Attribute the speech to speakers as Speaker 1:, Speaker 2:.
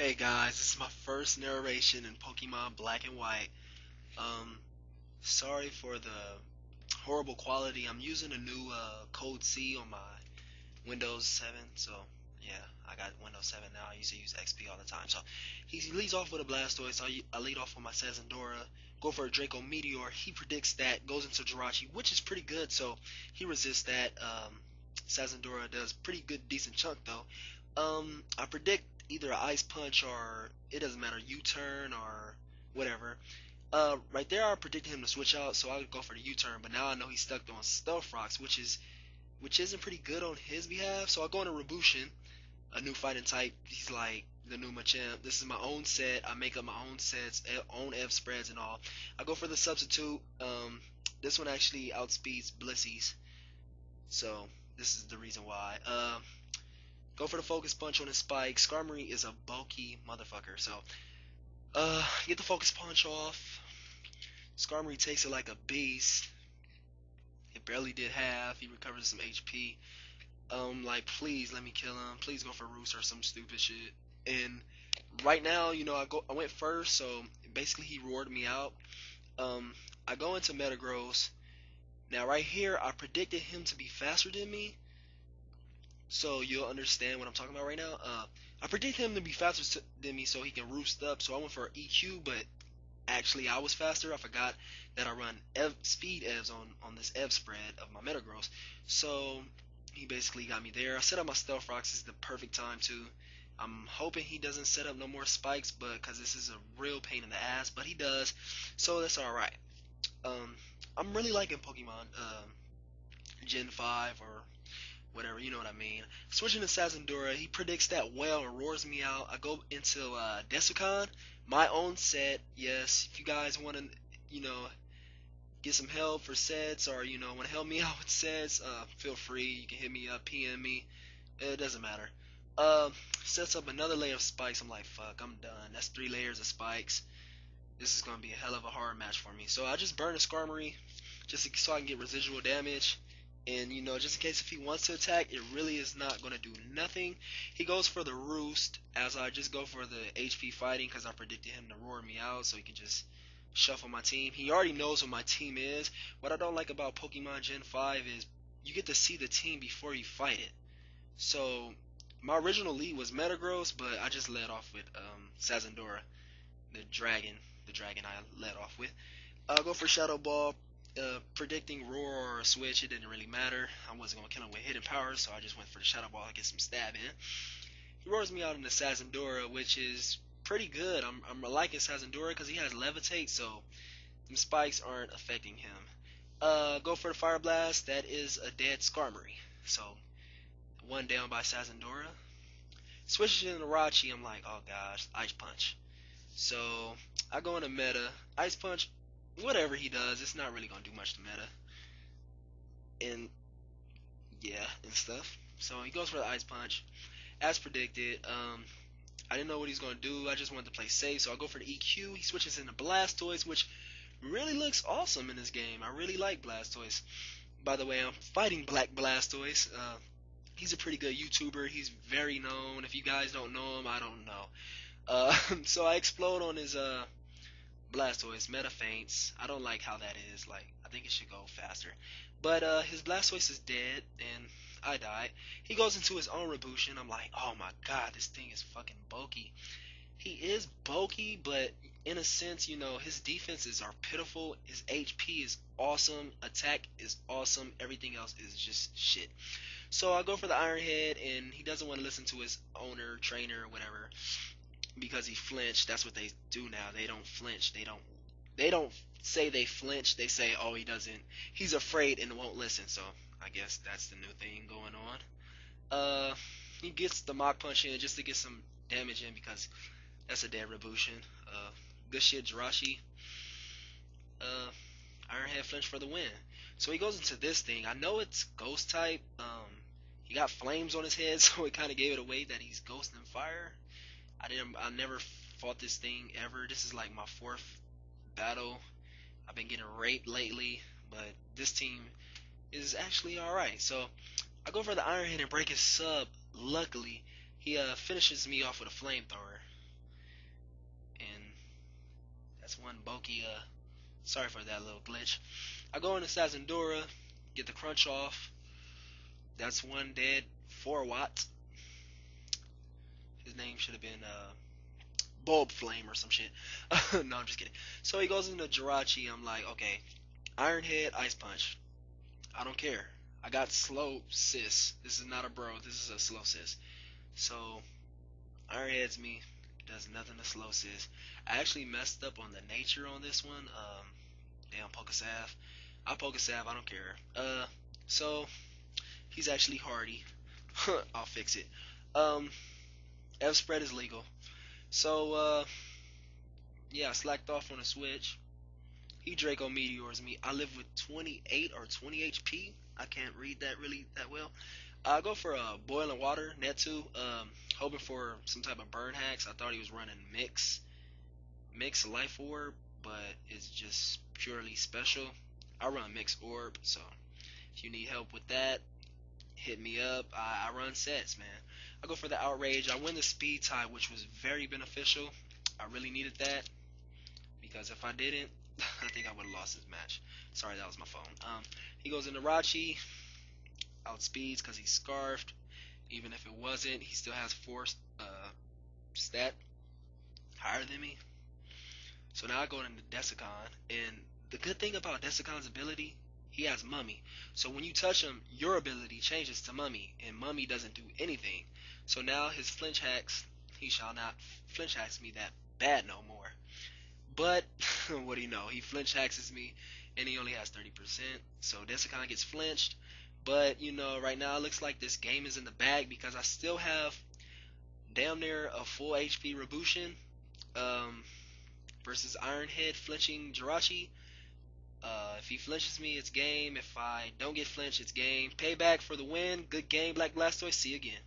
Speaker 1: Hey guys, this is my first narration in Pokemon Black and White. Um, Sorry for the horrible quality. I'm using a new Code C on my Windows 7, so yeah, I got Windows 7 now. I used to use XP all the time. So he leads off with a Blastoise. So I lead off with my Sazendora. Go for a Draco Meteor. He predicts that, goes into Jirachi, which is pretty good. So he resists that. Sazendora does pretty good, decent chunk though. I predict either a Ice Punch or it doesn't matter, U-turn or whatever. Right there, I predicted him to switch out, so I would go for the U-turn. But now I know he's stuck on Stealth Rocks, which isn't pretty good on his behalf. So I go into Rebushin, a new fighting type. He's like the new Machamp. This is my own set. I make up my own sets, own F spreads and all. I go for the substitute. This one actually outspeeds Blissey's, so this is the reason why. Go for the focus punch on his spike. Skarmory is a bulky motherfucker, so get the focus punch off. Skarmory takes it like a beast. It barely did half. He recovers some HP. Like, please let me kill him. Please go for Roost or some stupid shit. And right now, I went first, so basically he roared me out. I go into Metagross. Now right here, I predicted him to be faster than me, so you'll understand what I'm talking about right now. I predicted him to be faster than me so he can roost up. So I went for EQ, but actually I was faster. I forgot that I run speed evs on this ev spread of my Metagross. So he basically got me there. I set up my Stealth Rocks. This is the perfect time too. I'm hoping he doesn't set up no more spikes, but because this is a real pain in the ass, but he does, so that's all right. I'm really liking Pokemon Gen 5 or whatever, you know what I mean. Switching to Sazendora, he predicts that well and roars me out. I go into Desukan, my own set. Yes, if you guys want to, you know, get some help for sets or want to help me out with sets, feel free. You can hit me up, PM me. It doesn't matter. Uh, Sets up another layer of spikes. I'm like, fuck, I'm done. That's 3 layers of spikes. This is gonna be a hell of a hard match for me. So I just burn a Skarmory just so I can get residual damage. And just in case if he wants to attack, it really is not going to do nothing. He goes for the Roost, as I just go for the HP fighting because I predicted him to roar me out so he can just shuffle my team. He already knows what my team is. What I don't like about Pokemon Gen 5 is you get to see the team before you fight it. So my original lead was Metagross, but I just led off with Sazendora, the dragon I led off with. I'll go for Shadow Ball. Predicting roar or switch, it didn't really matter. I wasn't gonna kill him with hidden power, so I just went for the shadow ball to get some stab in. He roars me out in the Sazendora, which is pretty good. I'm liking Sazendora because he has levitate, so them spikes aren't affecting him. Go for the fire blast. That is a dead Skarmory, so one down by Sazendora. Switching to Rachi, I'm like, oh gosh, Ice Punch. So I go into meta. Ice Punch, whatever he does, it's not really gonna do much to meta. And yeah, and stuff. So he goes for the Ice Punch, as predicted. I didn't know what he's gonna do. I just wanted to play safe, so I go for the EQ. He switches into Blastoise, which really looks awesome in this game. I really like Blastoise. By the way, I'm fighting Blakblastoise. He's a pretty good YouTuber. He's very known. If you guys don't know him, I don't know. So I explode on his Blastoise, meta faints. I don't like how that is. Like, I think it should go faster. But his Blastoise is dead, and I died. He goes into his own Rebushin. I'm like, oh my god, this thing is fucking bulky. He is bulky, but in a sense, his defenses are pitiful. His HP is awesome. Attack is awesome. Everything else is just shit. So I go for the Iron Head, and he doesn't want to listen to his owner, trainer, whatever, because he flinched. That's what they do now. They don't flinch. They don't say they flinch. They say, oh, he doesn't. He's afraid and won't listen. So I guess that's the new thing going on. He gets the Mach Punch in just to get some damage in because that's a dead Rebushin. Good shit, Jirachi. Uh, Iron Head flinch for the win. So he goes into this thing. I know it's Ghost type. He got flames on his head, so it kind of gave it away that he's Ghost and Fire. I never fought this thing ever. This is like my 4th battle. I've been getting raped lately, but this team is actually alright. So I go for the Iron Head and break his sub. Luckily, he finishes me off with a flamethrower. That's one bulky, sorry for that little glitch. I go into Sazendura, get the crunch off. That's one dead. 4 watts. His name should have been, Bulb Flame or some shit. No, I'm just kidding. So he goes into Jirachi. I'm like, okay, Iron Head, Ice Punch. I don't care. I got slow sis. This is not a bro. This is a slow sis. So Iron Heads me. Does nothing to slow sis. I actually messed up on the nature on this one. Damn, Pokesav. I Pokesav. I don't care. So he's actually hardy. I'll fix it. F spread is legal. So yeah, I slacked off on a switch. He Draco Meteors me. I live with 28 or 20 HP. I can't read that really that well. I go for boiling water, Netsu, hoping for some type of burn hacks. I thought he was running mix life orb, but it's just purely special. I run mix orb, so if you need help with that, hit me up. I run sets, man. I go for the outrage. I win the speed tie, which was very beneficial. I really needed that because if I didn't, I think I would have lost this match. Sorry, that was my phone. He goes into Rachi, outspeeds because he's scarfed. Even if it wasn't, he still has 4 stat higher than me. So now I go into Desicon, and the good thing about Desicon's ability, he has Mummy. So when you touch him, your ability changes to Mummy, and Mummy doesn't do anything. So now his flinch hacks, he shall not flinch hacks me that bad no more. But what do you know? He flinch hacks me, and he only has 30%. So Desicon gets flinched. But you know, right now it looks like this game is in the bag because I still have damn near a full HP Rebushin versus Ironhead flinching Jirachi. If he flinches me, it's game. If I don't get flinched, it's game. Payback for the win. Good game, Blakblastoise. See you again.